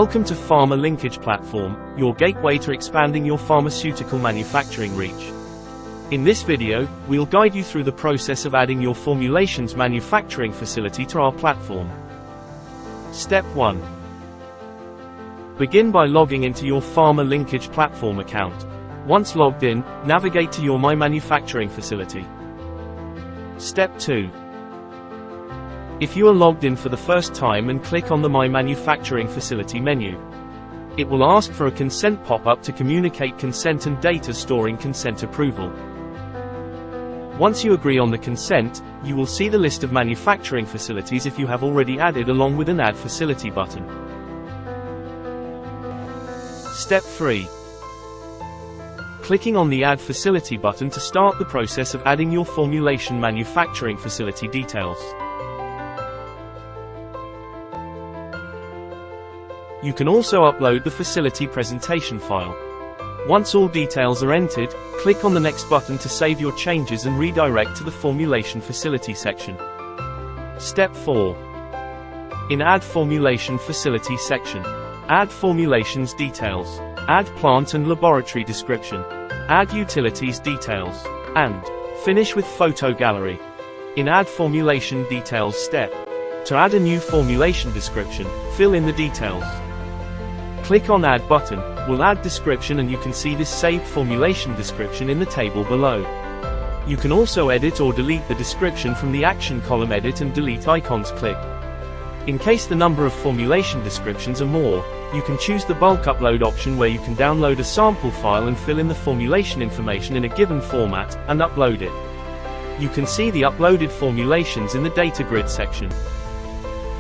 Welcome to PharmaLinkage platform, your gateway to expanding your pharmaceutical manufacturing reach. In this video, we'll guide you through the process of adding your Formulations manufacturing facility to our platform. Step 1. Begin by logging into your PharmaLinkage platform account. Once logged in, navigate to your My Manufacturing facility. Step 2. If you are logged in for the first time and click on the My Manufacturing Facility menu, it will ask for a consent pop-up to communicate consent and data storing consent approval. Once you agree on the consent, you will see the list of manufacturing facilities if you have already added along with an Add Facility button. Step 3. Clicking on the Add Facility button to start the process of adding your formulation manufacturing facility details. You can also upload the facility presentation file. Once all details are entered, click on the Next button to save your changes and redirect to the Formulation Facility section. Step 4. In Add Formulation Facility section, add formulations details, add plant and laboratory description, add utilities details, and finish with photo gallery. In Add Formulation Details step, to add a new formulation description, fill in the details. Click on Add button, will add description, and you can see this saved formulation description in the table below. You can also edit or delete the description from the action column Edit and Delete icons click. In case the number of formulation descriptions are more, you can choose the bulk upload option where you can download a sample file and fill in the formulation information in a given format, and upload it. You can see the uploaded formulations in the Data Grid section.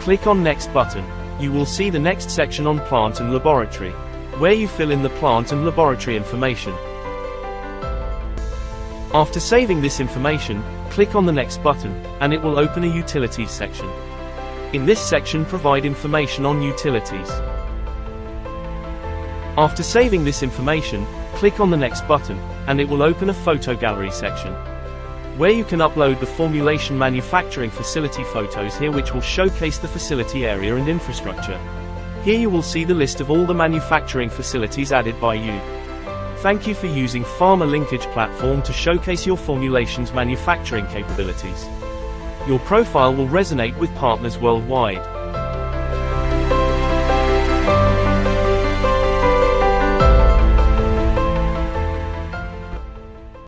Click on Next button. You will see the next section on Plant and Laboratory, where you fill in the plant and laboratory information. After saving this information, click on the Next button, and it will open a Utilities section. In this section, provide information on utilities. After saving this information, click on the Next button, and it will open a Photo Gallery section, where you can upload the formulation manufacturing facility photos here, which will showcase the facility area and infrastructure. Here you will see the list of all the manufacturing facilities added by you. Thank you for using PharmaLinkage platform to showcase your formulations manufacturing capabilities. Your profile will resonate with partners worldwide.